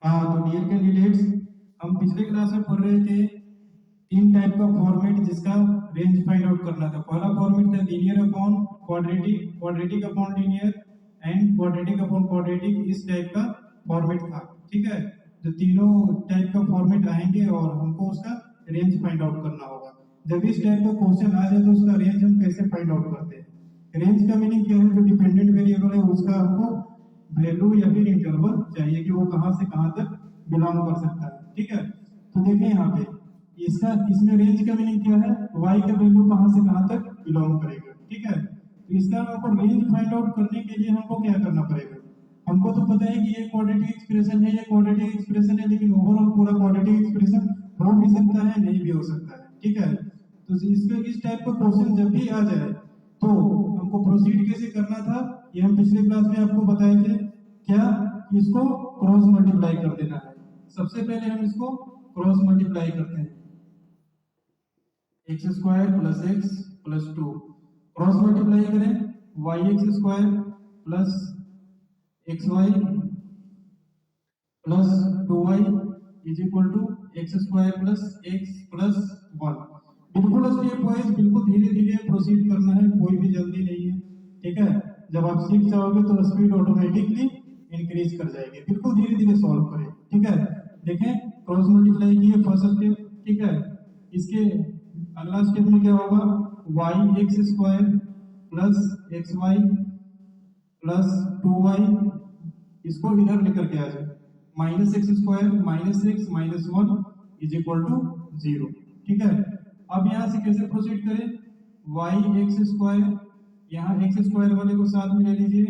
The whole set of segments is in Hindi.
हाँ, तो डियर कैंडिडेट्स, हम पिछले क्लास में पढ़ रहे थे तीन टाइप का फॉर्मेट जिसका रेंज फाइंड आउट करना था। पहला फॉर्मेट था linear upon quadratic, quadratic upon linear and quadratic upon quadratic. इस टाइप का फॉर्मेट था। ठीक है, जो तीनों टाइप का फॉर्मेट आएंगे और हमको उसका रेंज फाइंड आउट करना होगा। जब इस टाइप का क्वेश्चन आ जाए तो उसका रेंज हम कैसे फाइंड आउट करते हैं? रेंज का मीनिंग क्या है? जो डिपेंडेंट वेरिएबल है उसका हमको वैल्यू या फिर इंटरवल चाहिए कि वो कहां से कहां तक बिलोंग कर सकता है। ठीक है, तो देखिए यहाँ पे इसमें रेंज का मीनिंग क्या है? y का वैल्यू कहां से कहां तक बिलोंग करेगा। ठीक है, तो इसका हमको रेंज फाइंड आउट करने के लिए हमको क्या करना पड़ेगा? हमको तो पता है कि ये क्वाड्रेटिक एक्सप्रेशन है, ये क्वाड्रेटिक एक्सप्रेशन है, लेकिन ओवरऑल पूरा क्वाड्रेटिक एक्सप्रेशन हो भी सकता है, नहीं भी हो सकता है। ठीक है, तो इसके इस टाइप का क्वेश्चन जब भी आ जाए तो हमको प्रोसीड कैसे करना था, ये हम पिछले क्लास में आपको बताए थे। क्या? इसको क्रॉस मल्टीप्लाई कर देना है। सबसे पहले हम इसको क्रॉस मल्टीप्लाई करते हैं, X square plus x plus two. Cross multiply करें, Y x square plus x Y plus two Y is equal to x square plus x plus one. बिल्कुल स्टेप वाइज, बिल्कुल धीरे धीरे प्रोसीड करना है, कोई भी जल्दी नहीं है। ठीक है, जब आप सीख जाओगे तो स्पीड ऑटोमेटिकली इंक्रीज कर जाएगी। बिल्कुल धीरे धीरे सॉल्व करें। ठीक है, देखें क्रॉस मल्टीप्लाई किए फर्स्ट स्टेप। ठीक है, इसके अगला स्टेप में क्या होगा? Y x square plus x Y plus two y, इसको इधर लेकर के आ जाए, minus x square minus x minus one is equal to zero. ठीक है, अब यहां से कैसे प्रोसीड करें? वाई एक्स स्क्वायर, यहाँ एक्स स्क्वायर वाले को साथ में ले लीजिए,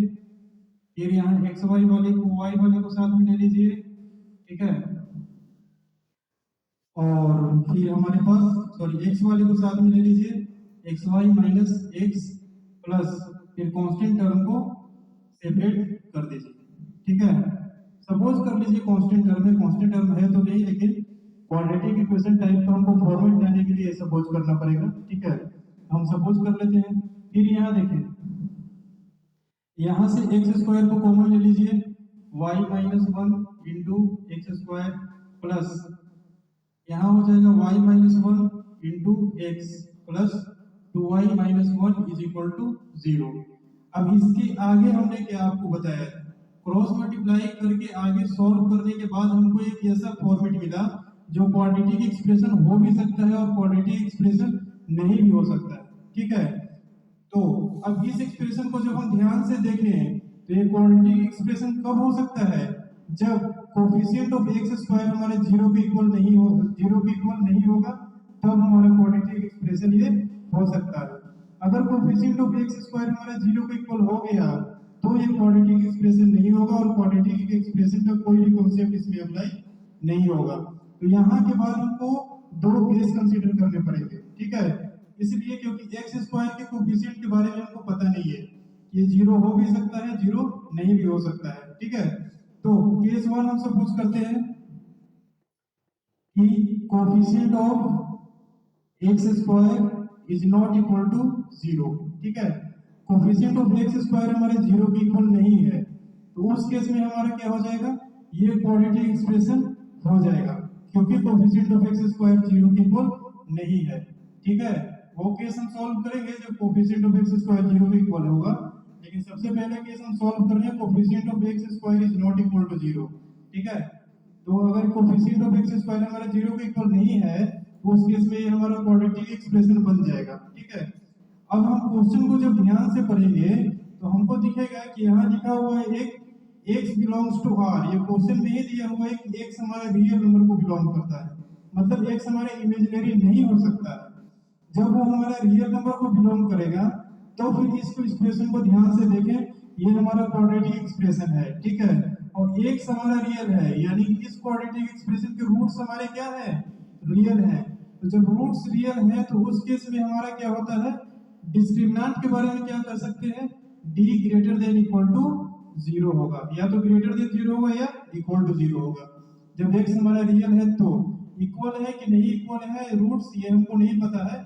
फिर यहाँ एक्स वाई वाले को वाई वाले को साथ में ले लीजिए। ठीक है, और फिर हमारे पास सॉरी एक्स वाले को साथ में ले लीजिए, x y minus x plus फिर कांस्टेंट टर्म को सेपरेट कर दीजिए। ठीक है, सपोज कर लीजिए कांस्टेंट टर्म है, कांस्टेंट टर्म है तो नहीं, लेकिन क्वाड्रेटिक इक्वेशन टाइप का हमको फॉर्मेट लाने के लिए सपोज करना पड़ेगा। ठीक है, हम सपोज कर लेते हैं। फिर यहाँ देखें, यहाँ से एक्स स्क्वायर को कॉमन ले लीजिए, y minus one into x square plus यहाँ हो जाएगा y minus one into x plus two y minus one is equal to zero. अब इसके आगे हमने क्या आपको बताया था? क्रॉस मल्टीप्लाई करके आगे सॉल्व करने के बाद हमको एक ऐसा फॉर्मेट मिला जो क्वाड्रेटिक एक्सप्रेशन हो भी सकता है और क्वाड्रेटिक एक्सप्रेशन नहीं भी हो सकता है। ठीक है, तो अब इस एक्सप्रेशन को जब हम ध्यान से देखें तो ये क्वाड्रेटिक एक्सप्रेशन कब हो सकता है? जब कोफिशिएंट ऑफ एक्स स्क्वायर हमारे जीरो के इक्वल नहीं हो, जीरो के इक्वल नहीं होगा, तब हमारा क्वाड्रेटिक एक्सप्रेशन ये हो सकता है। अगर कोफिशिएंट ऑफ एक्स स्क्वायर हमारा जीरो के इक्वल हो गया तो ये क्वाड्रेटिक एक्सप्रेशन नहीं होगा और क्वाड्रेटिक एक्सप्रेशन का कोई भी कॉन्सेप्ट इसमें अप्लाई नहीं होगा। तो यहाँ के बाद हमको दो केस कंसीडर करने पड़ेंगे। ठीक है, इसलिए क्योंकि एक्स स्क्वायर के कोफिशिएंट के बारे में हमको पता नहीं है, ये जीरो हो भी सकता है, जीरो नहीं भी हो सकता है। ठीक है, तो केस वन हम सपोज करते हैं कि coefficient of x square is not equal to zero. ठीक है, कोफिशिएंट ऑफ एक्स स्क्वायर हमारे जीरो के इक्वल नहीं है, तो उस केस में हमारा क्या हो जाएगा? ये क्वाड्रेटिक एक्सप्रेशन हो जाएगा, क्योंकि coefficient of x square zero के इक्वल नहीं है। ठीक है, वो केस हम सॉल्व करेंगे जब coefficient of x square zero के इक्वल होगा, लेकिन सबसे पहले केस हम सॉल्व कर रहे हैं coefficient of x square is not equal to zero. ठीक है, तो अगर कोफिशिएंट ऑफ एक्स स्क्वायर हमारा जीरो के इक्वल नहीं है तो उस केस में ये हमारा क्वाड्रेटिक एक्सप्रेशन बन जाएगा। ठीक है, अब हम क्वेश्चन को जब ध्यान से पढ़ेंगे तो हमको दिखेगा कि यहाँ लिखा हुआ है एक x बिलोंग्स टू r। ये क्वेश्चन में ही दिया हुआ है कि x हमारे रियल नंबर को बिलोंग करता है, मतलब x हमारे इमेजिनरी नहीं हो सकता है। जब वो हमारा रियल नंबर को बिलोंग करेगा तो फिर इसको एक्सप्रेशन को ध्यान से देखें, ये हमारा क्वाड्रेटिक एक्सप्रेशन है। ठीक है, और x हमारा रियल है, यानी इस क्वाड्रेटिक एक्सप्रेशन के रूट्स हमारे क्या है? रियल है। तो जब रूट्स रियल है तो उस केस में हमारा क्या होता है? डिस्क्रिमिनेंट के बारे में क्या कर सकते हैं? d greater than equal to zero होगा, या तो ग्रेटर देन जीरो होगा या इक्वल टू जीरो होगा। जब x हमारा रियल है तो इक्वल है कि नहीं इक्वल है, रूट्स ये हमको नहीं पता है,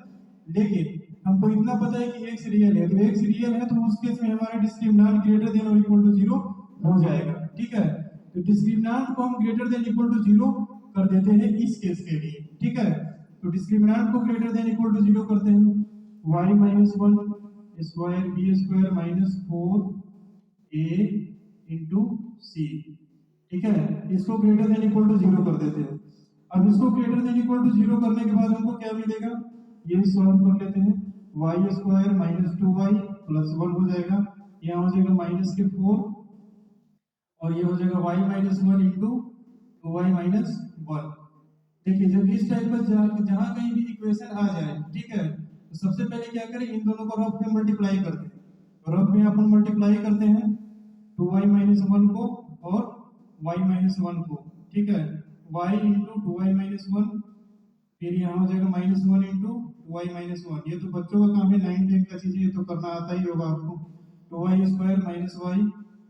लेकिन हमको इतना पता है कि x रियल है। तो x रियल है तो उस केस में हमारा डिस्क्रिमिनेंट ग्रेटर देन और इक्वल टू जीरो हो जाएगा। ठीक है, तो डिस्क्रिमिनेंट को हम ग्रेटर देन इक्वल टू 0 कर देते हैं इस केस के लिए, ठीक है। तो डिस्क्रिमिनेंट को ग्रेटर देन इक्वल टू 0 करते हैं, y minus 1 square B square minus 4a into सी, ठीक है। इसको ग्रेटर देन इक्वल टू 0 कर देते हैं। अब इसको ग्रेटर देन इक्वल टू 0 करने के बाद हमको क्या मिलेगा, ये सॉल्व कर लेते हैं, y square minus 2y plus 1 हो जाएगा, यहाँ हो जाएगा माइनस के 4 और ये हो जाएगा y minus 1 into 2y minus 1। देखिए जब इस टाइप का जहां कहीं भी इक्वेशन आ जाए, ठीक है, तो सबसे पहले क्या करें, इन दोनों को रफ में मल्टीप्लाई करते हैं। तो रफ में अपन मल्टीप्लाई करते हैं 2y माइनस 1 को और y माइनस 1 को, ठीक है, y इंटू 2y माइनस 1, फिर यहाँ हो जाएगा माइनस 1 इंटू 2y माइनस 1। ये तो बच्चों का काम है, 9 10 का चीज, ये तो करना आता ही होगा आपको। 2y square minus y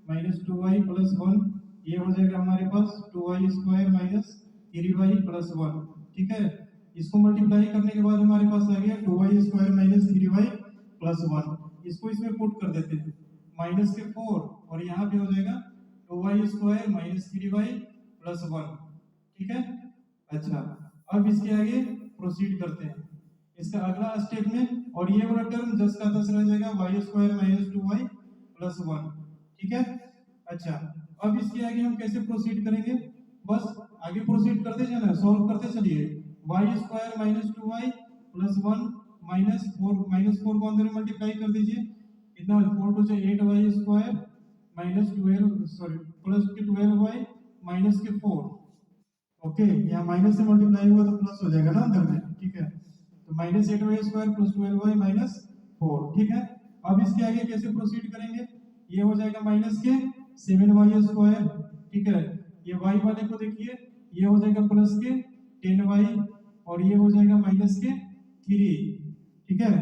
minus 2y plus 1, ये हो जाएगा हमारे पास 2y square minus 3y plus 1, ठीक है। इसको मल्टीप्लाई करने के बाद हमारे पास आ गया 2y square minus 3y plus 1। इसको इसमें पुट कर देते हैं, माइनस के 4 और यहाँ पे हो जाएगा 2y square minus 3y plus 1, ठीक है। अच्छा, अब इसके आगे प्रोसीड करते हैं इसका अगला स्टेप में, और ये वाला टर्म 10 का 10 रह जाएगा, y square minus 2y plus 1, ठीक है। अच्छा, अब इसके आगे हम कैसे प्रोसीड करेंगे, बस आगे प्रोसीड करते जाना, सॉल्व करते चलिए। y square minus 2y plus 1 minus 4 को अंदर में मल्टीप्लाई कर दीजिए, कितना 4 टू से 8y square minus 12 sorry plus के 12y माइनस के 4, ओके, यहाँ माइनस से मल्टीप्लाई हुआ तो प्लस हो जाएगा ना अंदर में, ठीक है। तो minus 8y square plus 12y minus 4, ठीक है। अब इसके आगे कैसे प्रोसीड करेंगे, ये हो जाएगा माइनस के 7y स्क्वायर, ठीक है। ये y वाले को देखिए, ये हो जाएगा प्लस के 10y और ये हो जाएगा माइनस के 3, ठीक है।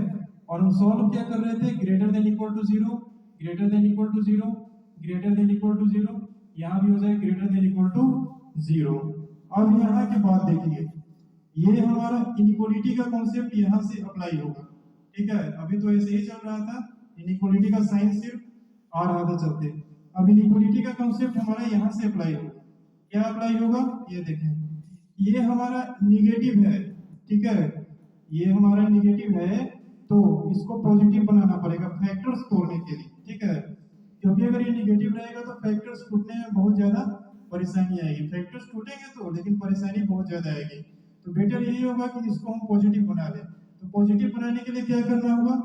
और हम सॉल्व क्या कर रहे थे, greater than equal to 0, greater than equal to 0, greater than equal to 0, यहाँ भी हो जाएगा ग्रेटर देन इक्वल टू 0। अब यहाँ की बात देखिए, ये हमारा इनइक्वालिटी का कॉन्सेप्ट यहाँ से अप्लाई होगा, ठीक है। अभी तो ऐसे ही चल रहा था, इनइक्वालिटी का साइन सिर्फ आ रहा था चलते, अब इनइक्वालिटी का कॉन्सेप्ट हमारा यहाँ से अप्लाई होगा। क्या अप्लाई होगा, ये देखें, ये हमारा निगेटिव है, ठीक है, ये हमारा निगेटिव है, तो इसको पॉजिटिव बनाना पड़ेगा फैक्टर्स तोड़ने के लिए, ठीक है। क्योंकि अगर ये निगेटिव रहेगा तो फैक्टर्स टूटने में बहुत ज्यादा परेशानी आएगी, फैक्टर्स टूटेंगे तो लेकिन परेशानी बहुत ज्यादा आएगी। तो बेटर यही होगा कि इसको हम पॉजिटिव बना लें। तो पॉजिटिव बनाने के लिए क्या करना होगा,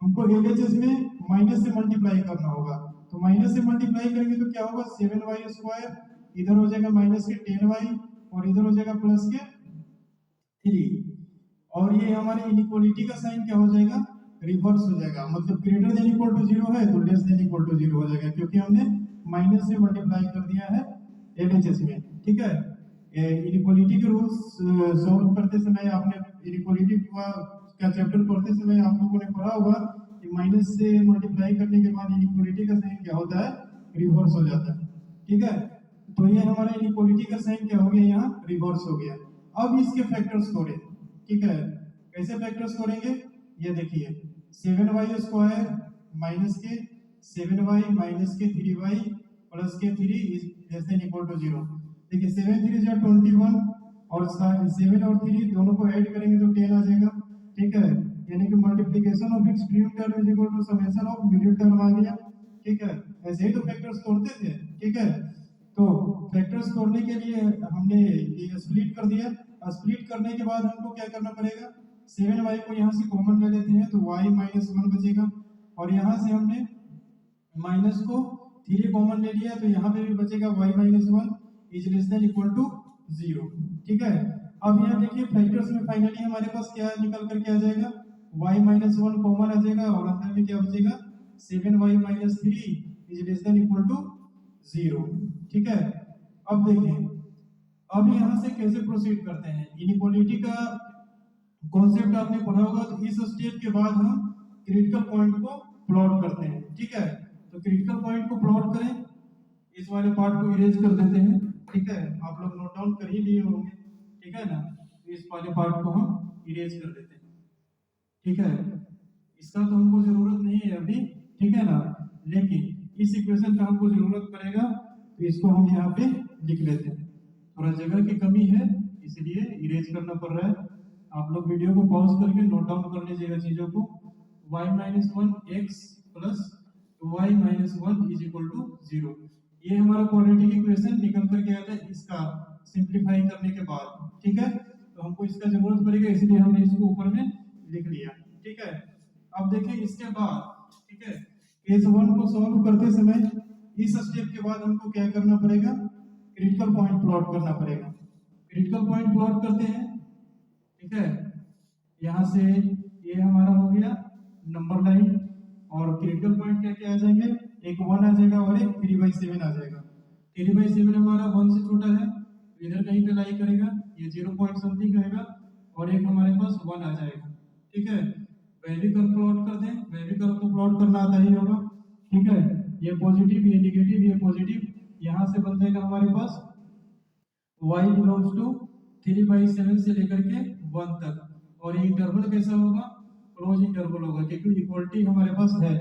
हमको LHS में माइनस से मल्टीप्लाई करना होगा। तो माइनस से मल्टीप्लाई करेंगे तो क्या होगा, 7y स्क्वायर, इधर हो जाएगा माइनस के 10y और इधर हो जाएगा प्लस के 3, और ये हमारे इनइक्वालिटी का साइन क्या हो जाएगा, रिवर्स हो जाएगा, मतलब ग्रेटर देन इक्वल टू 0 है तो लेस देन इक्वल टू 0 हो जाएगा, क्योंकि हमने माइनस से मल्टीप्लाई कर दिया है LHS में, ठीक है। इनइक्वालिटी के रूल्स सॉल्व करते समय आपने इनइक्वालिटी का चैप्टर पढ़ते समय आप लोगों ने पढ़ा होगा कि माइनस से मल्टीप्लाई करने के बाद इनइक्वालिटी का साइन क्या होता है, रिवर्स हो जाता है, ठीक है। तो ये हमारा इनइक्वालिटी का साइन क्या हो गया, यहाँ रिवर्स हो गया। अब इसके फैक्टर्स तोड़े, ठीक है, कैसे फैक्टर्स तोड़ेंगे, ये देखिए 7y स्क्वायर माइनस के 7y माइनस के 3y प्लस के 3 is less than equal to 0। देखिए 7 3 जा 21 और 7 और 3 दोनों को ऐड करेंगे तो 10 आ जाएगा, ठीक है। यानी कि multiplication of extreme term is equal to summation of middle term आ गया, ठीक है। ऐसे ही तो फैक्टर्स तोड़ते थे, ठीक है। तो फैक्टर्स तोड़ने के लिए हमने ये स्प्लिट कर दिया, स्प्लिट करने के बाद हमको क्या करना पड़ेगा, 7y को यहाँ से कॉमन ले लेते हैं तो y माइनस 1 बचेगा, और यहाँ से हमने माइनस को 3 कॉमन ले लिया तो यहाँ पे भी बचेगा y minus 1 is less than equal to 0, ठीक है। अब यहाँ देखिए फैक्टर्स में फाइनली हमारे पास क्या निकल करके आ जाएगा, y माइनस 1 कॉमन आ जाएगा और अंदर में क्या बचेगा, 7y minus 3 is less than equal to 0, ठीक है। अब देखें, अब यहाँ से कैसे प्रोसीड करते हैं, इनइक्वालिटी का कॉन्सेप्ट आपने पढ़ा होगा, तो इस स्टेप के बाद हम क्रिटिकल पॉइंट को प्लॉट करते हैं, ठीक है। तो क्रिटिकल पॉइंट को प्लॉट करें, इस वाले पार्ट को इरेज कर देते हैं, ठीक है, आप लोग नोट डाउन कर ही लिए होंगे, ठीक है ना। तो इस वाले पार्ट को हम इरेज कर देते हैं, ठीक है, इसका तो हमको जरूरत नहीं है अभी, ठीक है ना, लेकिन इस इक्वेशन का हमको जरूरत पड़ेगा। तो इसको हम यहाँ पे लिख लेते हैं। थोड़ा जगह की कमी है इसलिए इरेज करना पड़ रहा है। आप लोग वीडियो को पॉज करके नोट डाउन कर लीजिएगा चीजों को। y minus one x plus y minus one is equal to 0। ये हमारा क्वाड्रेटिक इक्वेशन निकल करके आता है इसका सिंप्लीफाई करने के बाद। ठीक है, तो हमको इसका जरूरत पड़ेगा इसलिए हमने इसको ऊपर में लिख लिया। ठीक है, अब देखिए इसके बाद, ठीक है, केस 1 को सॉल्व करते समय इस स्टेप के बाद हमको क्या करना पड़ेगा, क्रिटिकल पॉइंट प्लॉट करना पड़ेगा। क्रिटिकल पॉइंट प्लॉट करते हैं। ठीक है, यहां से ये हमारा हो गया नंबर लाइन और क्रिटिकल पॉइंट क्या क्या आ जाएंगे, एक 1 आ जाएगा और एक 3/7 आ जाएगा। 3/7 हमारा 1 से छोटा है तो इधर कहीं पे लाई करेगा, ये 0 पॉइंट समथिंग रहेगा और एक हमारे पास 1 आ जाएगा। ठीक है, वैल्यू कर्व प्लॉट कर दें, वैल्यू कर्व तो प्लॉट करना आता ही होगा। ठीक है, ये पॉजिटिव, ये नेगेटिव, ये पॉजिटिव, यहां से बन जाएगा हमारे पास y बिलोंग्स टू 3/7 से लेकर के 1 तक। और ये इंटरवल कैसा होगा, क्लोज इंटरवल होगा क्योंकि इक्वलिटी हमारे पास है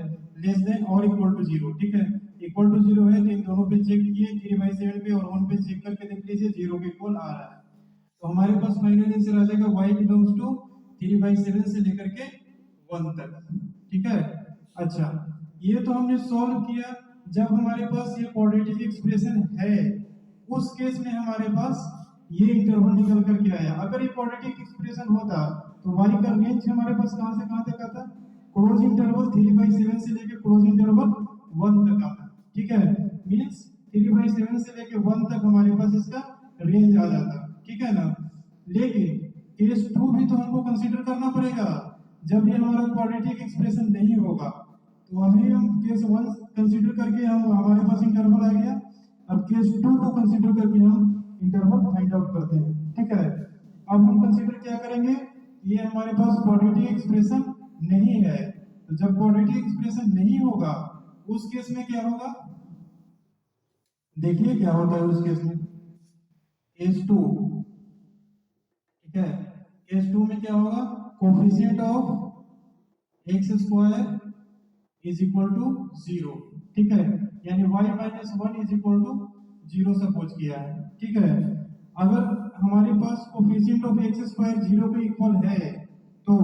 लेस देन और इक्वल टू 0। ठीक है, इक्वल टू 0 है तो इन दोनों पे चेक किए, 3/7 पे और 1 पे चेक करके देख लीजिए 0 के इक्वल आ रहा है। तो हमारे पास फाइनल आंसर आ जाएगा y बिलोंग्स टू 3/7 से लेकर के 1 तक। ठीक है, अच्छा ये तो हमने सॉल्व किया। जब हमारे पास ये क्वाड्रेटिक एक्सप्रेशन है उस केस में हमारे पास ये इंटरवल निकल करके आया। अगर ये क्वाड्रेटिक एक्सप्रेशन होता तो y का रेंज हमारे पास कहां से कहां तक आता, क्लोज इंटरवल 3/7 से लेके क्लोज इंटरवल 1 तक आता। ठीक है, मींस 3/7 से लेके 1 तक हमारे पास इसका रेंज आ जाता। ठीक है ना, लेकिन केस 2 भी तो हमको कंसीडर करना पड़ेगा। जब ये हमारा क्वाड्रेटिक एक्सप्रेशन नहीं होगा तो अभी हम केस 1 कंसीडर करके हम हमारे पास इंटरवल आ गया। अब केस 2 को कंसीडर करके हम इंटरवल फाइंड आउट करते हैं। ठीक है, अब हम कंसीडर क्या करेंगे, ये हमारे पास क्वाड्रेटिक एक्सप्रेशन नहीं है। तो जब क्वाड्रेटिक एक्सप्रेशन नहीं होगा उस केस में क्या होगा, देखिए क्या होता है उस केस में। केस 2, ठीक है, केस 2 में क्या होगा, coefficient of x square is equal to 0। ठीक है, यानी y minus 1 is equal to 0 suppose किया है। ठीक है, अगर हमारे पास कोफिशिएंट ऑफ एक्स स्क्वायर 0 के इक्वल है तो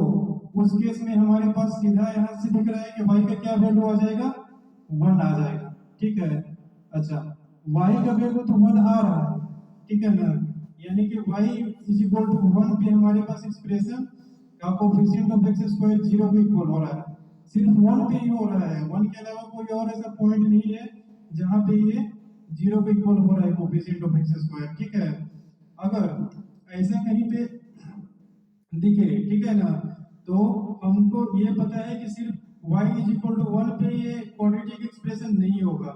उस केस में हमारे पास सीधा यहां से दिख रहा है कि y का क्या वैल्यू आ जाएगा, 1 आ जाएगा। ठीक है, अच्छा y का वैल्यू तो 1 आ रहा है। ठीक है ना, यानी कि y इज इक्वल टू 1 पे हमारे पास एक्सप्रेशन का कोफिशिएंट ऑफ एक्स स्क्वायर 0 के इक्वल हो रहा है। सिर्फ 1 पे ही हो रहा है, 1 के अलावा कोई और ऐसा पॉइंट नहीं है जहां पे ये 0 के इक्वल हो रहा है कोफिशिएंट ऑफ एक्स स्क्वायर। ठीक है, अगर ऐसा कहीं पे दिखे, ठीक है ना, तो हमको ये पता है कि सिर्फ y इज इक्वल टू 1 पे ये क्वाड्रेटिक एक्सप्रेशन नहीं होगा,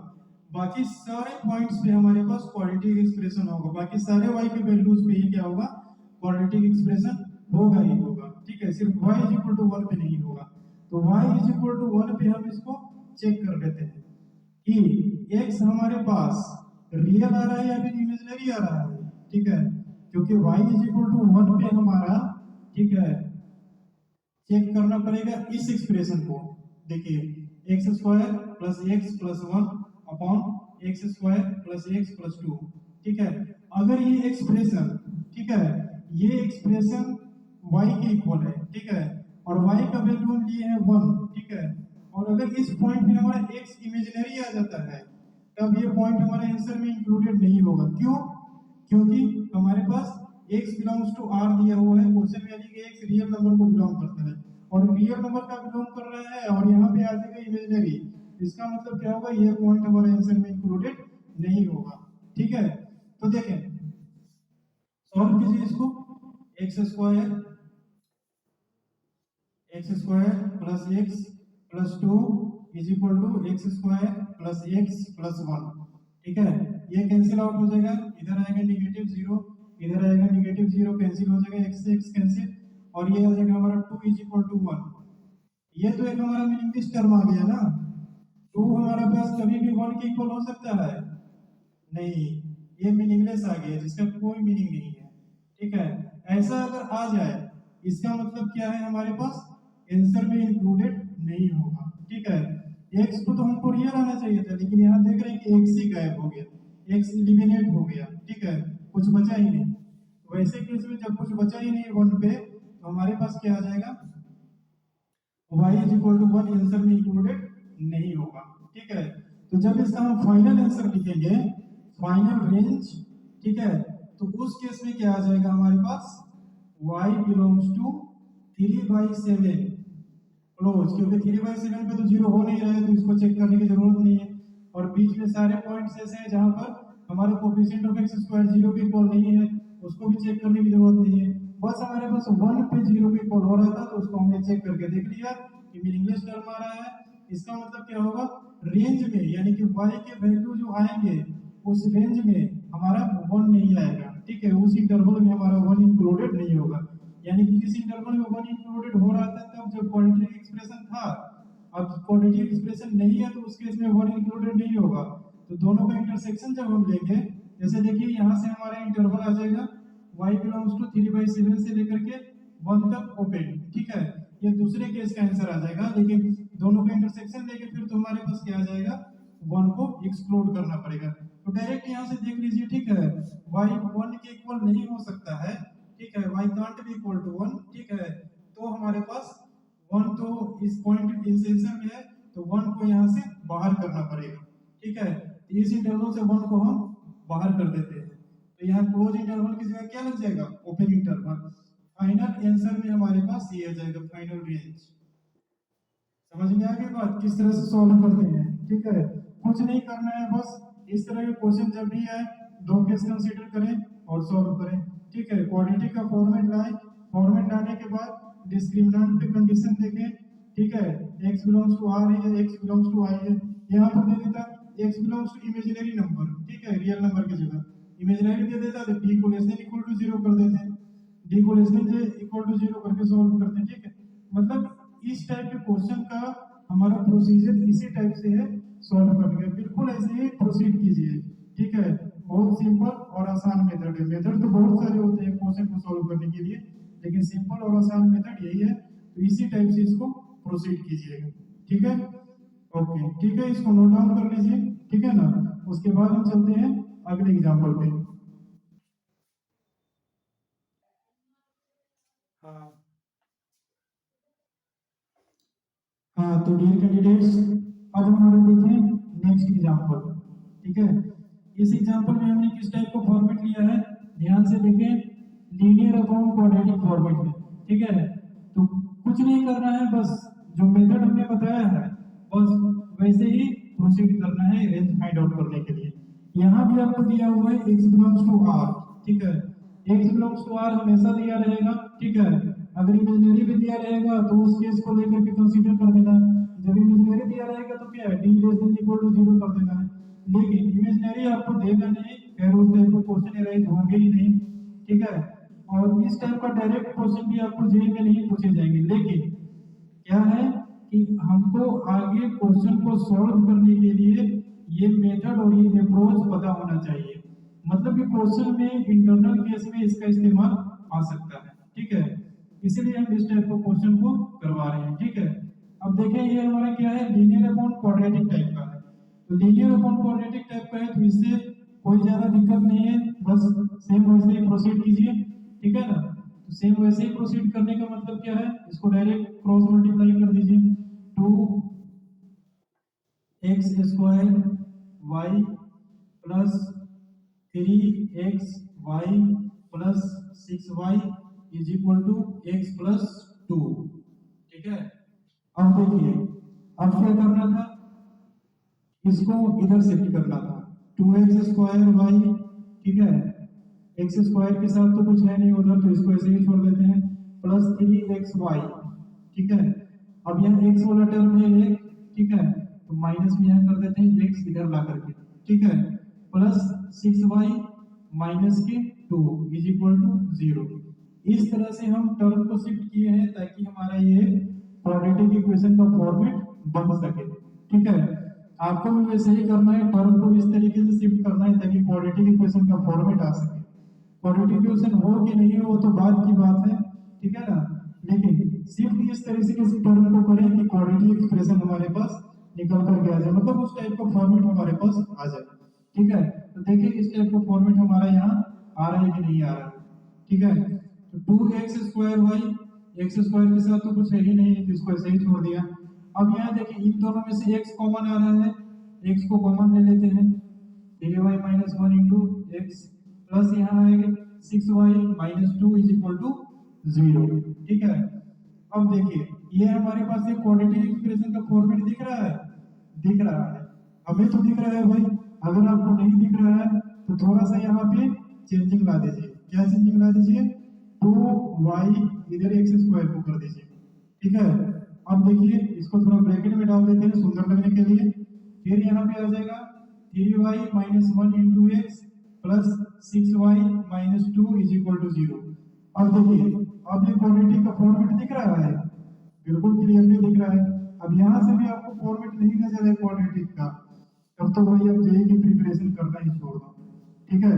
बाकी सारे पॉइंट्स पे हमारे पास क्वाड्रेटिक एक्सप्रेशन होगा। बाकी सारे y के वैल्यूज पे ही क्या होगा, क्वाड्रेटिक एक्सप्रेशन होगा ही होगा। ठीक है, सिर्फ y इज इक्वल टू 1 पे नहीं होगा। तो y इज इक्वल टू 1 पे हम इसको चेक कर लेते हैं कि x हमारे पास रियल आ रहा है या फिर इमेजिनरी आ रहा है। ठीक है, क्योंकि y इज इक्वल टू 1 पे हमारा, ठीक है, चेक करना पड़ेगा इस एक्सप्रेशन को। देखिए x square plus x plus 1 upon x square plus x plus 2। ठीक है, अगर ये एक्सप्रेशन, ठीक है, ये एक्सप्रेशन y के इक्वल है, ठीक है, और y का वैल्यू हम लिए हैं 1। ठीक है, और अगर इस पॉइंट पे हमारा x इमेजिनरी आ जाता है तब ये पॉइंट हमारे आंसर में इंक्लूडेड नहीं होगा। क्यों, क्योंकि हमारे पास x बिलोंग्स टू r दिया हुआ है, क्वेश्चन में यानी कि x रियल नंबर को बिलोंग करता है और रियल नंबर का बिलोंग कर रहा है और यहाँ पे आ जाएगा इमेजिनरी। इसका मतलब क्या होगा, ये पॉइंट हमारे आंसर में इंक्लूडेड नहीं होगा। ठीक है, तो देखें सॉल्व कीजिए इसको। X square plus x plus 2 is equal to x square plus x plus 1। ठीक है, ये कैंसिल आउट हो जाएगा, इधर आएगा नेगेटिव 0, इधर आएगा नेगेटिव 0, कैंसिल हो जाएगा, एक्स से एक्स कैंसिल, और ये आ जाएगा हमारा 2 इज इक्वल टू 1। ये तो एक हमारा मीनिंगलेस टर्म आ गया ना। 2 हमारे पास कभी भी 1 के इक्वल हो सकता है नहीं, ये मीनिंगलेस आ गया जिसका कोई मीनिंग नहीं है। ठीक है, ऐसा अगर आ जाए इसका मतलब क्या है, हमारे पास आंसर में इंक्लूडेड नहीं होगा। ठीक है, x को तो हमको रियल आना चाहिए था लेकिन यहाँ देख रहे हैं कि x ही गायब हो गया। x एलिमिनेट हो गया, ठीक है, कुछ बचा ही नहीं। वैसे केस में जब कुछ बचा ही नहीं 1 पे, तो हमारे पास क्या आ जाएगा, y is equal to 1 answer में इंक्लूडेड नहीं होगा, ठीक है। तो जब इसका हम फाइनल आंसर लिखेंगे, फाइनल रेंज, ठीक है, तो उस केस में क्या आ जाएगा हमारे पास, y बिलोंग्स टू 3/7 क्लोज, क्योंकि 3/7 पे तो 0 हो नहीं रहा है, तो इसको चेक करने की जरूरत नहीं है। और बीच में सारे पॉइंट्स ऐसे हैं जहां पर हमारा कोफिशिएंट ऑफ x स्क्वायर 0 के इक्वल नहीं है, उसको भी चेक करने की जरूरत नहीं है। बस हमारे पास 1 पे 0 के इक्वल हो रहा था, तो उसको हमने चेक करके देख लिया कि मीनिंगलेस टर्म आ रहा है। इसका मतलब क्या होगा, रेंज में, यानी कि y के वैल्यू जो आएंगे उस रेंज में हमारा 1 नहीं आएगा, ठीक है, उस इंटरवल में हमारा 1 इंक्लूडेड नहीं होगा। यानी कि इस इंटरवल में 1 इंक्लूडेड हो रहा था तब जब क्वाड्रेटिक एक्सप्रेशन था, अब क्वाड्रेटिक एक्सप्रेशन नहीं है तो उस केस में 1 इंक्लूडेड नहीं होगा। तो दोनों का इंटरसेक्शन जब हम लेंगे, जैसे देखिए यहाँ से हमारा इंटरवल आ जाएगा y बिलोंग्स टू 3/7 से लेकर के 1 तक ओपन, ठीक है, ये दूसरे केस का आंसर आ जाएगा। लेकिन दोनों का इंटरसेक्शन लेके फिर तो हमारे पास क्या आ जाएगा, 1 को एक्सक्लूड करना पड़ेगा। तो डायरेक्ट यहाँ से देख लीजिए, ठीक है, y 1 के इक्वल नहीं हो सकता है, ठीक है, y can't be equal to 1, ठीक है। तो हमारे पास 1 तो इस पॉइंट इस आंसर में है, तो 1 को यहाँ से बाहर करना पड़ेगा, ठीक है। तो इस इंटरवल से 1 को हम बाहर कर देते हैं, तो यहाँ क्लोज इंटरवल की जगह क्या लग जाएगा, ओपन इंटरवल। फाइनल आंसर में हमारे पास ये आ जाएगा फाइनल रेंज। समझ में आ गई बात, किस तरह से सॉल्व करते हैं, ठीक है। कुछ नहीं करना है, बस इस तरह के क्वेश्चन जब भी आए 2 केस कंसीडर करें और सॉल्व करें, ठीक है। क्वाड्रेटिक का फॉर्मेट लाएं, फॉर्मेट लाने के बाद डिस्क्रिमिनेंट पे कंडीशन देखें, ठीक है, x बिलोंग्स टू r है या x बिलोंग्स टू i है। यहाँ पर दे देता x belongs to imaginary number, ठीक है, रियल नंबर की जगह इमेजिनरी दे देता, तो d को लेस देन इक्वल टू 0 कर देते हैं, d को लेस देन इक्वल टू 0 करके सॉल्व करते हैं, ठीक है। मतलब इस टाइप के क्वेश्चन का हमारा प्रोसीजर इसी टाइप से है सॉल्व करने का, बिल्कुल ऐसे ही प्रोसीड कीजिए, ठीक है। बहुत सिंपल और आसान मेथड है। मेथड तो बहुत सारे होते हैं क्वेश्चन को सॉल्व करने के लिए, लेकिन सिंपल और आसान मेथड यही है, तो इसी टाइप से इसको प्रोसीड कीजिएगा, ठीक है। ओके, ठीक है, इसको नोट डाउन कर लीजिए, ठीक है ना। उसके बाद हम चलते हैं अगले एग्जांपल पे। हाँ हाँ, तो डियर कैंडिडेट्स, अब हमारे देखें नेक्स्ट एग्जांपल, ठीक है। इस एग्जांपल में हमने किस टाइप का फॉर्मेट लिया है, ध्यान से देखें, लीनियर अपॉन क्वाड्रेटिक फॉर्मेट में, ठीक है। तो कुछ नहीं करना है, बस जो मेथड हमने बताया है बस वैसे ही प्रोसीड करना है रेंज फाइंड आउट करने के लिए। यहाँ भी आपको दिया हुआ है x बिलोंग्स टू r, ठीक है, x बिलोंग्स टू r हमेशा दिया रहेगा, ठीक है। अगर इमेजिनरी भी दिया रहेगा तो उस केस को लेकर के कंसीडर कर देना, जब इमेजिनरी दिया रहेगा तो क्या है, d less than equal to 0 कर देना है। लेकिन इमेजिनरी आपको देगा नहीं, फिर उस टाइप का क्वेश्चन अराइज होंगे ही नहीं, ठीक है। और इस टाइप का डायरेक्ट क्वेश्चन भी आपको जेई में नहीं पूछे जाएंगे, लेकिन क्या है कि हमको आगे क्वेश्चन को सॉल्व करने के लिए ये मेथड और ये अप्रोच पता होना चाहिए। मतलब कि क्वेश्चन में इंटरनल केस में इसका इस्तेमाल आ सकता है, ठीक है, इसीलिए हम इस टाइप का क्वेश्चन को करवा रहे हैं, ठीक है। अब देखें ये हमारा क्या है, लीनियर अपॉन क्वाड्रेटिक टाइप का है। तो लीनियर अपॉन क्वाड्रेटिक टाइप का है, तो इससे कोई ज्यादा दिक्कत नहीं है, बस सेम वैसे ही प्रोसीड कीजिए, ठीक है ना। तो सेम वैसे ही प्रोसीड करने का मतलब क्या है, इसको डायरेक्ट क्रॉस मल्टीप्लाई कर दीजिए, 2x square y plus 3xy plus 6y is equal to x plus 2, ठीक है। अब देखिए, अब क्या करना था, इसको इधर शिफ्ट करना था, 2x स्क्वायर y, ठीक है, x स्क्वायर के साथ तो कुछ है नहीं उधर, तो इसको ऐसे ही छोड़ देते हैं, प्लस 3xy, ठीक है। अब यहाँ x वाला टर्म है एक, ठीक है, तो माइनस में यहाँ कर देते हैं x इधर ला करके, ठीक है, प्लस 6y माइनस के 2 इज इक्वल टू 0। इस तरह से हम टर्म को शिफ्ट किए हैं ताकि हमारा ये क्वाड्रेटिक इक्वेशन का फॉर्मेट बन सके, ठीक है। आपको भी वैसे ही करना है, टर्म को इस तरीके से शिफ्ट करना है ताकि क्वाड्रेटिक इक्वेशन का फॉर्मेट आ सके। क्वाड्रेटिक इक्वेशन हो कि नहीं हो वो तो बाद की बात है, ठीक है ना, लेकिन शिफ्ट इस तरीके से टर्म को करें कि क्वाड्रेटिक एक्सप्रेशन हमारे पास निकल कर के आ जाए, मतलब उस टाइप का फॉर्मेट हमारे पास आ जाए, ठीक है। तो देखिए इस टाइप का फॉर्मेट हमारा यहाँ आ रहा है कि नहीं आ रहा है, ठीक है। तो 2x² एक्स स्क्वायर के साथ तो कुछ है ही नहीं, तो इसको ऐसे ही छोड़ दिया। अब यहाँ देखिए इन दोनों में से x कॉमन आ रहा है, x को कॉमन ले लेते हैं, 3y minus 1 into x plus यहाँ आएगा 6y minus 2 is equal to 0, ठीक है। अब देखिए ये हमारे पास एक क्वाड्रेटिक एक्सप्रेशन का फॉर्मेट दिख रहा है, दिख रहा है, हमें तो दिख रहा है भाई। अगर आपको नहीं दिख रहा है तो थोड़ा सा यहाँ पे चेंजिंग ला दीजिए। क्या चेंजिंग ला दीजिए? 2y इधर x² को कर दीजिए, ठीक है। अब देखिए इसको थोड़ा ब्रैकेट में डाल देते हैं सुंदर लगने के लिए। फिर यहाँ पे आ जाएगा 3y minus 1 into x plus 6y minus 2 is equal to 0। अब देखिए अब ये क्वाड्रेटिक का फॉर्मेट दिख रहा है, बिल्कुल क्लियरली दिख रहा है। अब यहाँ से भी आपको फॉर्मेट नहीं नजर है क्वाड्रेटिक का, तब तो भाई अब जेईई की प्रिपरेशन करना ही छोड़ दो, ठीक है।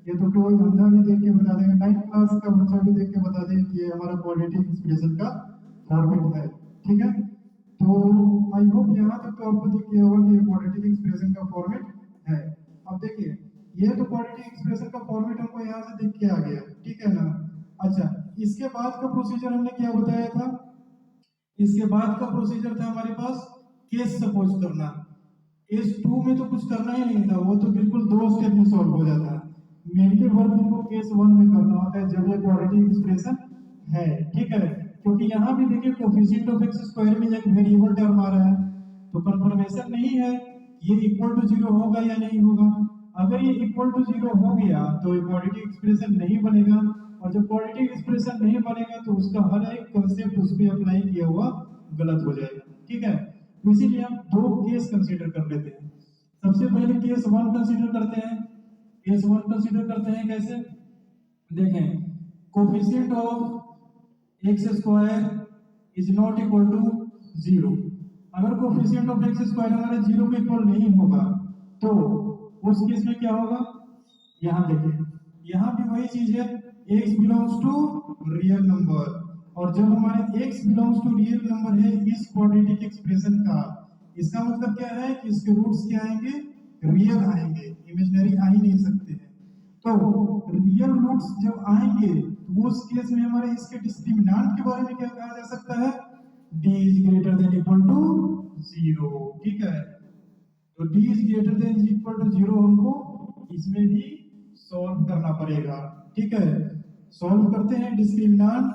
ये तो कोई अंधा भी देख के बता देगा, 9th क्लास का बच्चा भी देख के बता देगा कि ये हमारा क्वाड्रेटिक एक्सप्रेशन का फॉर्मेट है, ठीक है। तो आई होप यहाँ तक तो आपको दिख गया होगा कि ये क्वाड्रेटिक एक्सप्रेशन का फॉर्मेट है। अब देखिए ये तो क्वाड्रेटिक एक्सप्रेशन का फॉर्मेट हमको यहाँ से दिख के आ गया, ठीक है ना। अच्छा, इसके बाद का प्रोसीजर हमने क्या बताया था? इसके बाद का प्रोसीजर था हमारे पास केस सपोज करना। केस 2 में तो कुछ करना ही नहीं था, वो तो बिल्कुल 2 स्टेप में सॉल्व हो जाता है। मेनली वर्क हमको केस 1 में करना होता है जब ये क्वाड्रेटिक एक्सप्रेशन है, ठीक है। क्योंकि यहाँ भी देखिए कोफिशिएंट ऑफ x² में एक वेरिएबल टर्म आ रहा है, तो कंफर्मेशन नहीं है ये इक्वल टू 0 होगा या नहीं होगा। अगर ये इक्वल टू 0 हो गया तो ये क्वाड्रेटिक एक्सप्रेशन नहीं बनेगा, और जब क्वाड्रेटिक एक्सप्रेशन नहीं बनेगा तो उसका हर एक कांसेप्ट उस पे अप्लाई किया हुआ गलत हो जाएगा, ठीक है। तो इसीलिए हम 2 केस कंसीडर कर लेते हैं। सबसे पहले केस 1 कंसीडर करते हैं। केस 1 कंसीडर करते हैं कैसे? देखें, coefficient of x² is not equal to 0। अगर कोफिशिएंट ऑफ x² हमारा 0 के इक्वल नहीं होगा तो उस केस में क्या होगा? यहाँ देखिए यहाँ भी वही चीज है, x belongs to real number, और जब हमारे x belongs to real number है इस क्वाड्रेटिक एक्सप्रेशन का, इसका मतलब क्या है कि इसके रूट्स क्या आएंगे? रियल आएंगे, इमेजिनरी आ ही नहीं सकते हैं। तो रियल रूट्स जब आएंगे तो उस केस में हमारे इसके डिस्क्रिमिनेंट के बारे में क्या कहा जा सकता है? d is greater than equal to 0, ठीक है। तो d is greater than equal to 0 हमको इसमें भी सॉल्व करना पड़ेगा, ठीक है। सॉल्व करते हैं discriminant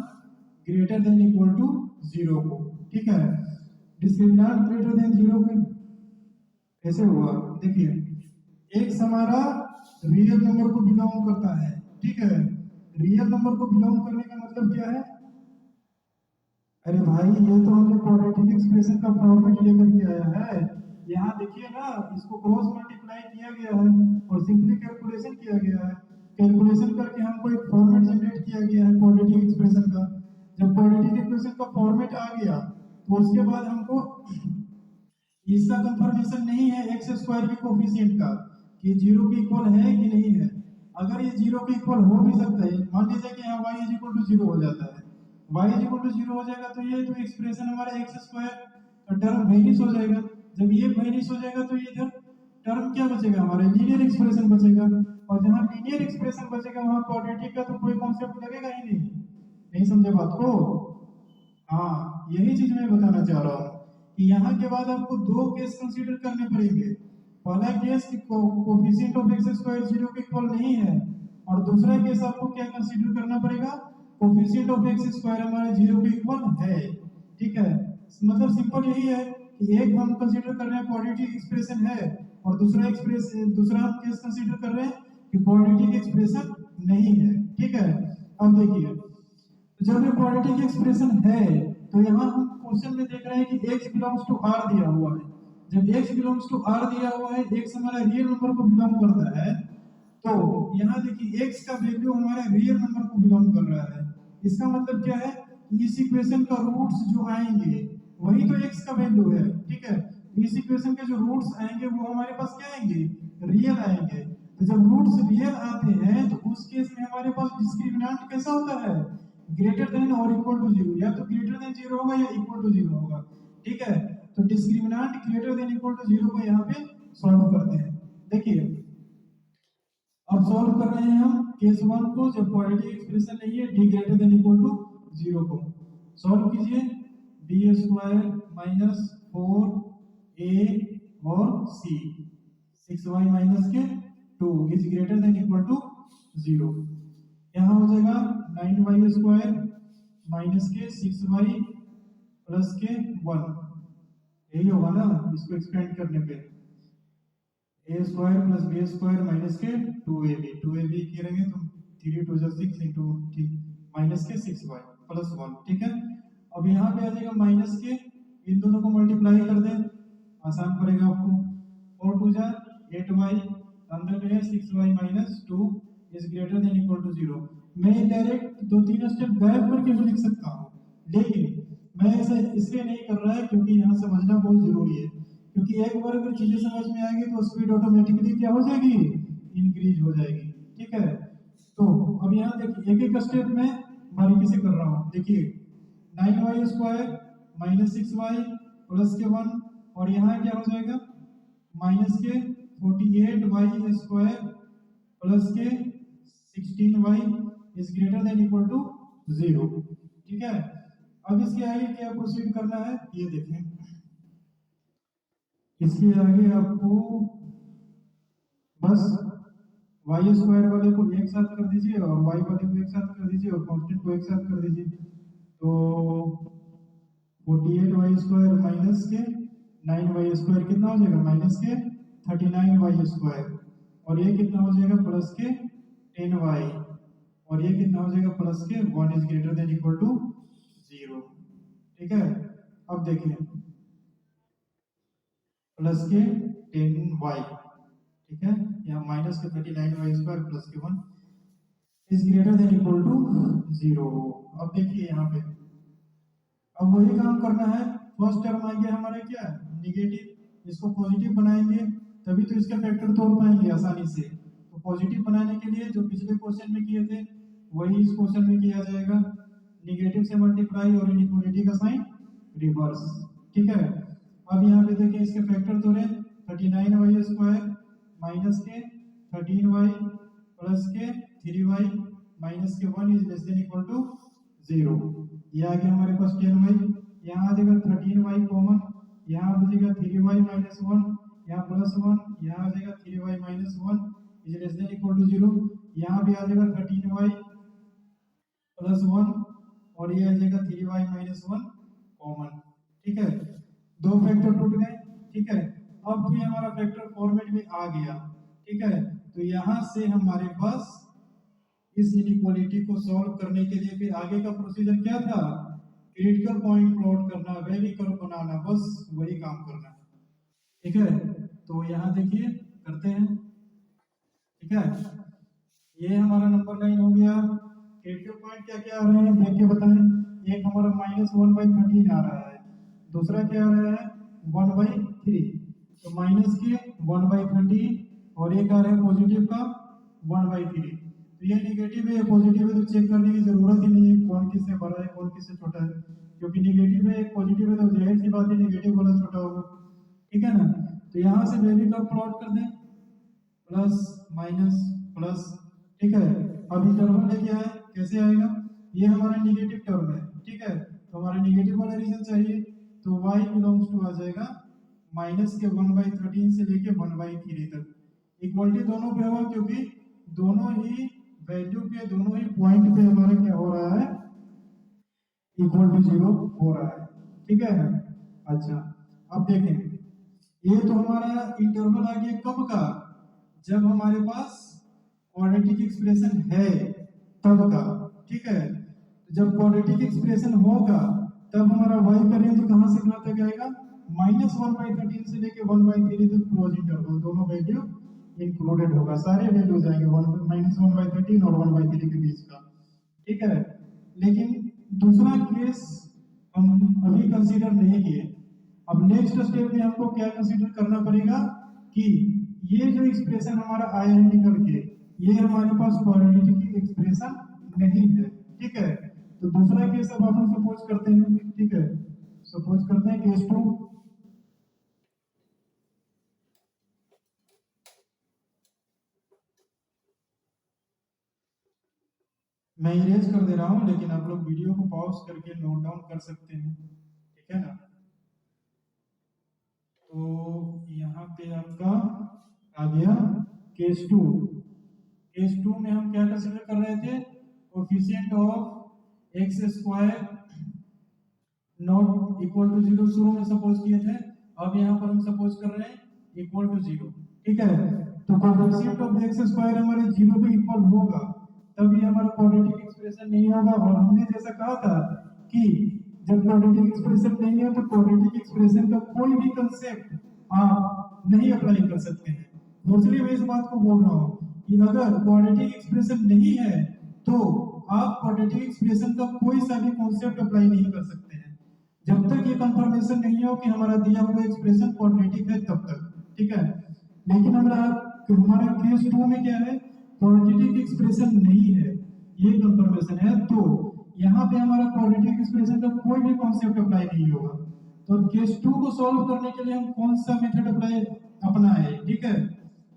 greater than equal to 0 को, ठीक है। डिस्क्रिमिनेंट ग्रेटर देन 0 को कैसे हुआ? देखिए x हमारा रियल नंबर को बिलोंग करता है, ठीक है। रियल नंबर को बिलोंग करने का मतलब क्या है? अरे भाई ये तो हमने क्वाड्रेटिक एक्सप्रेशन का फॉर्मेट लेकर के आया है। यहाँ देखिए ना, इसको क्रॉस मल्टीप्लाई किया गया है और सिंपली कैलकुलेशन किया गया है। कैलकुलेशन करके हमको एक फॉर्मेट जनरेट किया गया है क्वाड्रेटिक एक्सप्रेशन का। जब क्वाड्रेटिक एक्सप्रेशन का फॉर्मेट आ गया तो उसके बाद हमको इसका कंफर्मेशन नहीं है x² के कोफिशिएंट का कि 0 के इक्वल है कि नहीं है। अगर ये 0 के इक्वल हो भी सकता है, मान लीजिए कि यहाँ y इज इक्वल टू 0 हो जाता है, y इज इक्वल टू 0 हो जाएगा तो ये जो एक्सप्रेशन हमारा x² का टर्म वेनिश हो जाएगा। जब ये वेनिश हो जाएगा तो ये इधर टर्म क्या बचेगा? हमारा लीनियर एक्सप्रेशन बचेगा, और जहाँ लीनियर एक्सप्रेशन बचेगा वहाँ क्वाड्रेटिक का तो कोई कॉन्सेप्ट लगेगा ही नहीं। नहीं समझे बात को? हाँ, यही चीज मैं बताना चाह रहा हूँ कि यहाँ के बाद आपको 2 केस कंसीडर करने पड़ेंगे। पहला केस कि कोफिशिएंट ऑफ x² 0 के इक्वल नहीं है, और दूसरा केस आपको क्या कंसीडर करना पड़ेगा? कोफिशिएंट ऑफ x² हमारे 0 के इक्वल है, ठीक है। मतलब सिंपल यही है कि एक हम कंसीडर कर रहे हैं क्वाड्रेटिक एक्सप्रेशन है, और दूसरा हम केस कंसीडर कर रहे हैं कि क्वाड्रेटिक एक्सप्रेशन नहीं है, ठीक है। अब देखिए जब ये क्वाड्रेटिक एक्सप्रेशन है तो यहाँ हम क्वेश्चन में देख रहे हैं कि x बिलोंग्स टू r दिया हुआ है। जब x बिलोंग्स टू r दिया हुआ है, x हमारा रियल नंबर को बिलोंग करता है, तो यहाँ देखिए x का वैल्यू हमारा रियल नंबर को बिलोंग कर रहा है। इसका मतलब क्या है? इस इक्वेशन का रूट्स जो आएंगे वही तो x का वैल्यू है, ठीक है। इस इक्वेशन के जो रूट्स आएंगे वो हमारे पास क्या आएंगे? रियल आएंगे। तो जब रूट्स रियल आते हैं तो उस केस में हमारे पास डिस्क्रिमिनेंट कैसा होता है? ग्रेटर देन और इक्वल टू 0, या तो ग्रेटर देन 0 होगा या इक्वल टू 0 होगा, ठीक है। तो discriminant greater than equal to 0 को यहाँ पे सॉल्व करते हैं। देखिए अब सॉल्व कर रहे हैं हम केस वन को, जब क्वाड्रेटिक एक्सप्रेशन नहीं है d greater than equal to 0 को। सॉल्व कीजिए, बी स्क्वायर माइनस 4a और c 6y माइनस के 2 is greater than equal to 0। यहाँ हो जाएगा 9y स्क्वायर माइनस के 6y प्लस के 1, यही होगा ना इसको एक्सपेंड करने पे। A square plus B square minus के 2ab करेंगे तो 3 2 6 इंटू ठीक माइनस के 6y प्लस 1, ठीक है। अब यहाँ पे आ जाएगा माइनस के, इन दोनों को मल्टीप्लाई कर दें, आसान पड़ेगा आपको। 4 2 8y, अंदर में है 6y minus 2 is greater than equal to 0। मैं डायरेक्ट 2-3 स्टेप गायब करके भी लिख सकता हूँ, लेकिन मैं ऐसा इसलिए नहीं कर रहा है क्योंकि यहाँ समझना बहुत जरूरी है, क्योंकि एक बार अगर चीजें समझ में आएगी तो स्पीड ऑटोमेटिकली क्या हो जाएगी, इंक्रीज हो जाएगी, ठीक है। तो अब यहाँ देखिए एक एक स्टेप में बारीकी से कर रहा हूँ। देखिए 9y square minus 6y plus के 1, और यहाँ क्या हो जाएगा माइनस के 48y स्क्वायर प्लस के 16y is greater than equal to 0, ठीक है। अब इसके आगे क्या प्रोसीड करना है ये देखें। इसके आगे आपको बस वाई स्क्वायर वाले को एक साथ कर दीजिए और वाई वाले को एक साथ कर दीजिए और कांस्टेंट को एक साथ कर दीजिए। तो 48y स्क्वायर माइनस के 9y स्क्वायर कितना हो जाएगा, माइनस के 39y स्क्वायर, और ये कितना हो जाएगा प्लस के 10y, और ये कितना हो जाएगा प्लस के 1 is greater than equal to 0, ठीक है। अब देखिए प्लस के 10y, ठीक है, यहाँ माइनस के 39y स्क्वायर प्लस के 1 is greater than equal to 0। अब देखिए यहाँ पे अब वही काम करना है। फर्स्ट टर्म आ गया हमारा क्या निगेटिव, इसको पॉजिटिव बनाएंगे तभी तो इसका फैक्टर तोड़ पाएंगे आसानी से। तो पॉजिटिव बनाने के लिए जो पिछले क्वेश्चन में किए थे वही इस क्वेश्चन में किया जाएगा, निगेटिव से मल्टीप्लाई और इनइक्वालिटी का साइन रिवर्स, ठीक है। अब यहाँ पे देखिए इसके फैक्टर तोड़े 39y स्क्वायर माइनस के 13y प्लस के 3y माइनस के 1 is less than equal to 0। ये आ गया हमारे पास 10y, यहाँ आ जाएगा 13y कॉमन, यहाँ आ जाएगा 3y माइनस 1, यहाँ प्लस 1, यहाँ आ जाएगा 3y minus 1 is less than equal to 0। यहाँ भी आ जाएगा 13y प्लस 1 और ये आ जाएगा 3y माइनस 1 कॉमन, ठीक है। दो फैक्टर टूट गए, ठीक है। अब तो ये हमारा फैक्टर फॉर्मेट में आ गया, ठीक है। तो यहाँ से हमारे पास इस इनइक्वालिटी को सॉल्व करने के लिए फिर आगे का प्रोसीजर क्या था, क्रिटिकल पॉइंट प्लॉट करना, वैल्यू कर्व बनाना, बस वही काम करना है, ठीक है। तो यहाँ देखिए करते हैं, ठीक है। ये हमारा नंबर लाइन हो गया। क्रिटिकल पॉइंट क्या क्या आ रहे हैं देख के बताएं। एक हमारा -1/13 आ रहा है, दूसरा क्या आ रहा है 1/3, तो माइनस के 1/13 और एक आ रहा है पॉजिटिव का 1/3। तो ये नेगेटिव है पॉजिटिव है तो चेक करने की जरूरत ही नहीं है कौन किससे बड़ा है कौन किससे छोटा है, क्योंकि नेगेटिव है पॉजिटिव है तो जाहिर सी बात है नेगेटिव वाला छोटा होगा, ठीक है ना। तो यहाँ से वैल्यू का प्लॉट कर दें प्लस माइनस प्लस, ठीक है। अब इंटरवल लेके आए कैसे आएगा, ये हमारा नेगेटिव टर्म है, ठीक है। तो हमारा नेगेटिव वाला रीजन चाहिए तो y बिलोंग्स टू आ जाएगा माइनस के 1/13 से लेके 1/3 तक। इक्वलिटी दोनों पे होगा क्योंकि दोनों ही वैल्यू पे दोनों ही पॉइंट पे हमारा क्या हो रहा है इक्वल टू 0 हो रहा है, ठीक है। अच्छा अब देखें ये तो हमारा इंटरवल आ गया कब का, जब हमारे पास क्वाड्रेटिक एक्सप्रेशन है तब का, ठीक है। जब क्वाड्रेटिक एक्सप्रेशन होगा तब हमारा y का रेंज कहां से कहां तक आएगा, -1/13 से लेके 1/3 तक क्लोज इंटरवल दोनों वैल्यू इंक्लूडेड होगा, सारे वैल्यू जाएंगे -1/13 और 1/3 के बीच का, ठीक है। लेकिन दूसरा केस हम अभी कंसीडर नहीं किए। अब नेक्स्ट स्टेप में हमको क्या कंसीडर करना पड़ेगा कि ये जो एक्सप्रेशन हमारा आया है निकल के ये हमारे पास क्वाड्रेटिक एक्सप्रेशन नहीं है, ठीक है। तो दूसरा केस अब हम सपोज करते हैं, ठीक है। सपोज करते हैं केस 2, मैं इरेज कर दे रहा हूँ, लेकिन आप लोग वीडियो को पॉज करके नोट डाउन कर सकते हैं, ठीक है ना। तो यहाँ पे आपका आ गया केस टू। केस टू में हम क्या कंसीडर कर रहे थे, coefficient of x square not equal to zero शुरू में सपोज किए थे, अब यहाँ पर हम सपोज कर रहे हैं इक्वल टू जीरो, ठीक है। तो कोफिशिएंट ऑफ एक्स स्क्वायर हमारे जीरो पे इक्वल होगा, तभी हमारा क्वाड्रेटिक एक्सप्रेशन नहीं होगा। और हमने जैसा कहा था कि जब क्वाड्रेटिक एक्सप्रेशन नहीं है तो क्वाड्रेटिक एक्सप्रेशन का कोई भी कंसेप्ट आप नहीं अप्लाई कर सकते हैं। तो इसलिए मैं इस बात को बोल रहा हूँ कि अगर क्वाड्रेटिक एक्सप्रेशन नहीं है तो आप क्वाड्रेटिक एक्सप्रेशन का कोई सा भी कॉन्सेप्ट अप्लाई नहीं कर सकते हैं, जब तक ये कंफर्मेशन नहीं हो कि हमारा दिया हुआ एक्सप्रेशन क्वाड्रेटिक है तब तक, ठीक है। लेकिन हमारा केस टू में क्या है, क्वाड्रेटिक एक्सप्रेशन नहीं है, ये कंफर्मेशन है, तो यहाँ पे हमारा क्वाड्रेटिक एक्सप्रेशन का कोई भी कॉन्सेप्ट अप्लाई नहीं होगा। तो केस टू को सॉल्व करने के लिए हम कौन सा मेथड अप्लाई अपनाए, ठीक है,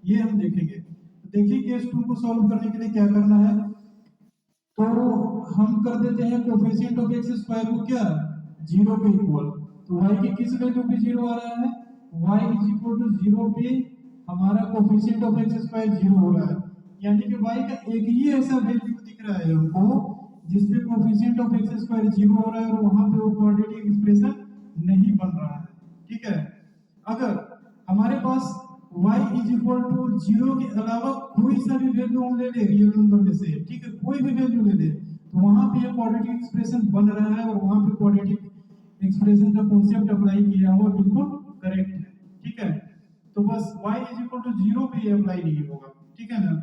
ये हम देखेंगे। तो देखिए केस टू को सॉल्व करने के लिए क्या करना है, तो हम कर देते हैं कोफिशिएंट ऑफ एक्स स्क्वायर को क्या जीरो पे इक्वल, तो y की किस वैल्यू पे जीरो आ रहा है, y is equal to zero पे हमारा coefficient of x square zero हो रहा है, यानी कि y का एक ही ऐसा वैल्यू दिख रहा है हमको जिसपे coefficient of x square zero हो रहा है और वहां पे वो क्वाड्रेटिक एक्सप्रेशन नहीं बन रहा है, ठीक है। अगर हमारे पास y is equal to zero के अलावा कोई सा भी वैल्यू हम ले ले रियल नंबर में से, ठीक है, कोई भी वैल्यू ले ले, तो वहां पे ये क्वाड्रेटिक एक्सप्रेशन बन रहा है और वहां पे क्वाड्रेटिक एक्सप्रेशन का कॉन्सेप्ट अप्लाई किया हुआ बिल्कुल करेक्ट है, ठीक है। तो बस y is equal to zero पे ये अप्लाई नहीं होगा, ठीक है ना।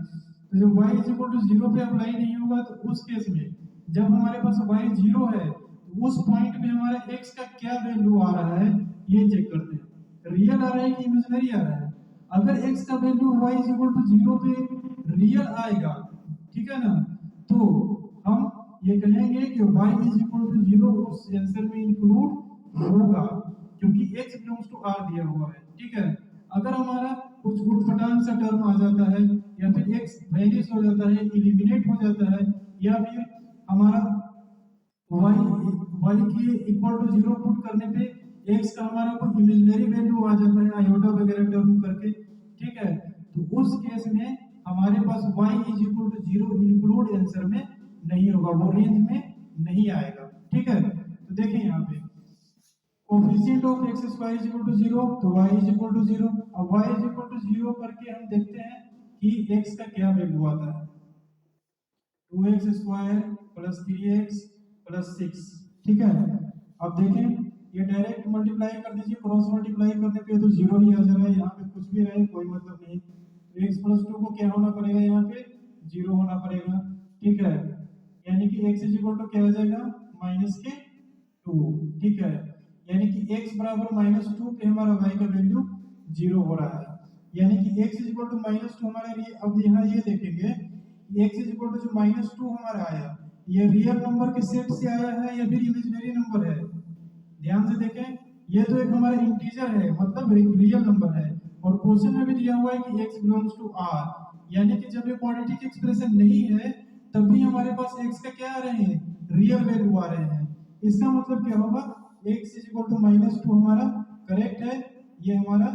तो जब y is equal to zero पे अप्लाई नहीं होगा तो उस केस में जब हमारे पास y जीरो है तो उस पॉइंट पे हमारा x का क्या वैल्यू आ रहा है ये चेक करते हैं, रियल आ रहा है कि इमेजिनरी आ रहा है। अगर x का value y is equal to zero पे रियल आएगा, ठीक है ना, तो हम ये कहेंगे कि y is equal to zero उस आंसर में इंक्लूड होगा क्योंकि x बिलोंग्स टू r दिया हुआ है, ठीक है। अगर हमारा कुछ उठपटांग सा टर्म आ जाता है या फिर x वैनिश हो जाता है, एलिमिनेट हो जाता है, या फिर हमारा y के इक्वल टू जीरो पुट करने पे x का हमारा कोई इमेजिनरी वैल्यू आ जाता है आयोटा वगैरह टर्म करके, ठीक है, तो उस केस में हमारे पास y is equal to zero include answer में नहीं होगा, वो रेंज में नहीं आएगा, ठीक है। तो देखिए यहाँ पे coefficient of x square is equal to zero, तो y is equal to zero. अब y is equal to zero करके हम देखते हैं कि x का क्या वैल्यू आता है, 2x square plus 3x plus 6, ठीक है। अब देखें ये डायरेक्ट मल्टीप्लाई कर दीजिए, क्रॉस मल्टीप्लाई करने पे तो जीरो ही आ जा रहा है, यहाँ पे कुछ भी रहे कोई मतलब नहीं। तो x प्लस 2 को क्या होना पड़ेगा, यहाँ पे जीरो होना पड़ेगा, ठीक है, यानी कि x इज इक्वल टू क्या आ जाएगा माइनस के 2, ठीक है, यानी कि x बराबर माइनस 2 पे हमारा y का वैल्यू जीरो हो रहा है, यानी कि x is equal to minus 2 हमारे लिए। अब यहाँ ये देखेंगे x इज इक्वल टू जो माइनस 2 हमारा आया ये रियल नंबर के सेट से आया है या फिर इमेजिनरी नंबर है, ध्यान से देखें, ये तो एक हमारा इंटीजर है मतलब रियल नंबर है, और क्वेश्चन में भी दिया हुआ है कि x बिलोंग्स टू r, यानी कि जब ये क्वाड्रेटिक एक्सप्रेशन नहीं है तब भी हमारे पास x का क्या आ रहे हैं रियल वैल्यू आ रहे हैं। इसका मतलब क्या होगा, x is equal to minus 2 हमारा करेक्ट है, ये हमारा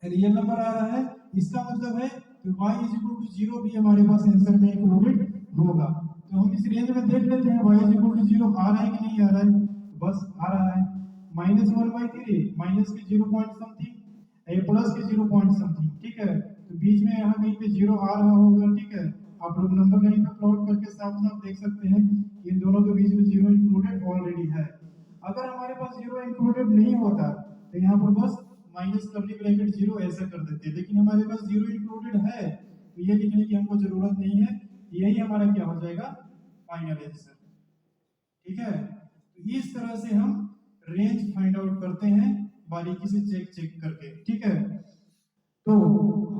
रियल नंबर आ रहा है, इसका मतलब है कि y is equal to zero भी हमारे पास आंसर में इंक्लूडेड होगा। तो हम इस रेंज में देख लेते हैं y is equal to zero आ रहा है कि नहीं आ रहा है, बस आ रहा है, -1/3 माइनस के 0 पॉइंट समथिंग ए प्लस के 0 पॉइंट समथिंग, ठीक है, तो बीच में यहाँ कहीं पे जीरो आ रहा होगा, ठीक है। आप लोग नंबर लाइन पे प्लॉट करके साफ साफ देख सकते हैं इन दोनों के बीच में जीरो इंक्लूडेड ऑलरेडी है। अगर हमारे पास जीरो इंक्लूडेड नहीं होता तो यहाँ पर बस माइनस करली ब्रैकेट जीरो ऐसा कर देते, लेकिन हमारे पास जीरो इंक्लूडेड है तो ये लिखने की हमको जरूरत नहीं है, यही हमारा क्या हो जाएगा फाइनल आंसर, ठीक है। तो इस तरह से हम रेंज फाइंड आउट करते हैं बारीकी से चेक करके, ठीक है। तो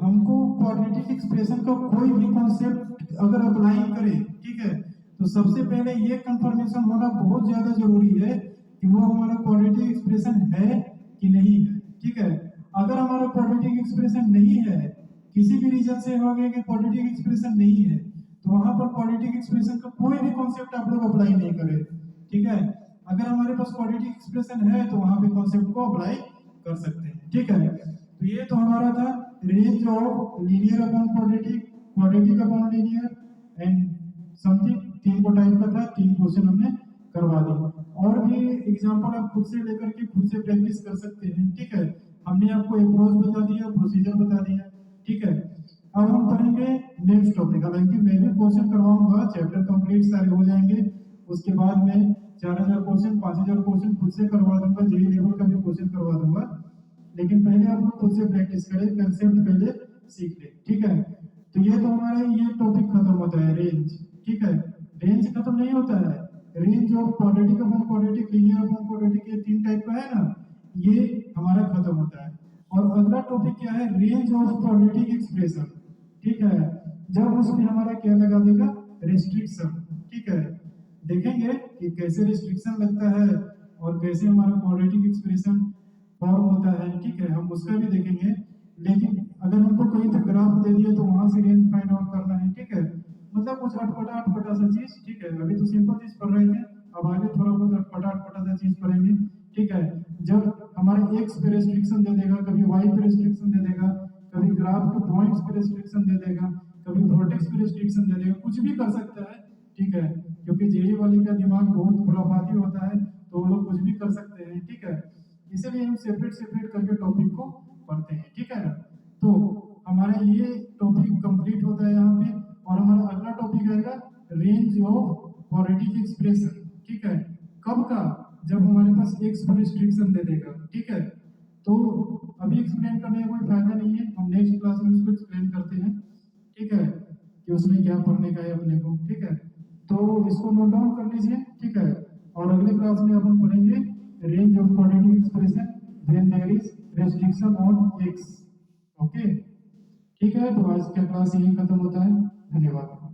हमको क्वाड्रेटिक एक्सप्रेशन का कोई भी कॉन्सेप्ट अगर अप्लाई करें, ठीक है, तो सबसे पहले ये कंफर्मेशन होना बहुत ज्यादा जरूरी है कि वो हमारा क्वाड्रेटिक एक्सप्रेशन है कि नहीं है, ठीक है। अगर हमारा क्वाड्रेटिक एक्सप्रेशन नहीं है, किसी भी रीजन से हो गया कि क्वाड्रेटिक एक्सप्रेशन नहीं है, तो वहां पर क्वाड्रेटिक एक्सप्रेशन का कोई भी कॉन्सेप्ट आप लोग अप्लाई नहीं करें, ठीक है। अगर हमारे पास क्वाड्रेटिक एक्सप्रेशन है तो वहां पे कॉन्सेप्ट को अप्लाई कर सकते हैं, ठीक है। तो ये तो हमारा था range of linear upon quadratic, quadratic upon linear and something, 3 को टाइप का था, 3 क्वेश्चन हमने करवा दिए। और भी एग्जांपल आप खुद से लेकर के खुद से प्रैक्टिस कर सकते हैं, ठीक है। हमने आपको अप्रोच बता दिया, प्रोसीजर बता दिया, ठीक है। अब हम पढ़ेंगे नेक्स्ट टॉपिक। हालांकि मैं भी क्वेश्चन करवाऊंगा, चैप्टर कंप्लीट सारे हो जाएंगे, उसके बाद मैं 4000 क्वेश्चन 5000 क्वेश्चन खुद से करवा दूंगा, जेई लेवल का भी क्वेश्चन करवा दूंगा। लेकिन पहले आप लोग खुद से प्रैक्टिस करें, कंसेप्ट पहले सीख ले, ठीक है। तो ये तो हमारा ये टॉपिक खत्म होता है, रेंज, ठीक है। रेंज खत्म नहीं होता है, range of quadratic upon quadratic, linear upon quadratic, ये 3 टाइप का है ना, ये हमारा खत्म होता है। और अगला टॉपिक क्या है, रेंज ऑफ क्वाड्रेटिक एक्सप्रेशन, ठीक है। जब उसमें हमारा क्या लगा देगा, रिस्ट्रिक्शन, ठीक है। देखेंगे कि कैसे रिस्ट्रिक्शन लगता है और कैसे हमारा क्वाड्रेटिक एक्सप्रेशन फॉर्म होता है, ठीक है, हम उसका भी देखेंगे। लेकिन अगर हमको कहीं तक ग्राफ दे दिया तो वहां से रेंज फाइंड आउट करना है, ठीक है। मतलब कुछ अटपटा सा चीज, ठीक है। अभी तो सिंपल चीज पढ़ रहे थे, अब आगे थोड़ा बहुत अटपटा सा चीज पढ़ेंगे, ठीक है। जब हमारे एक्स पे रेस्ट्रिक्शन दे देगा, कभी वाई पे रेस्ट्रिक्शन दे देगा, कभी ग्राफ के पॉइंट्स पे रेस्ट्रिक्शन दे देगा, कभी वर्टेक्स पे रेस्ट्रिक्शन दे देगा, कुछ भी कर सकता है, ठीक है। क्योंकि जेई वाले का दिमाग बहुत खुराफाती होता है, तो वो लोग कुछ भी कर सकते हैं, ठीक है। इसलिए हम सेपरेट करके टॉपिक को पढ़ते हैं, ठीक है। तो हमारा ये टॉपिक कंप्लीट होता है यहाँ पे, और हमारा अगला टॉपिक आएगा रेंज ऑफ क्वाड्रेटिक एक्सप्रेशन, ठीक है। कब का, जब हमारे पास एक्स पर रिस्ट्रिक्शन दे देगा, ठीक है। तो अभी एक्सप्लेन करने का कोई फायदा नहीं है, हम नेक्स्ट क्लास में उसको एक्सप्लेन करते हैं, ठीक है, कि उसमें क्या पढ़ने का है अपने को, ठीक है। तो इसको नोट डाउन कर लीजिए, ठीक है। और अगले क्लास में अपन पढ़ेंगे range of quadratic expression when there is restriction on x, okay, ठीक है। तो आज का क्लास यही खत्म होता है, धन्यवाद।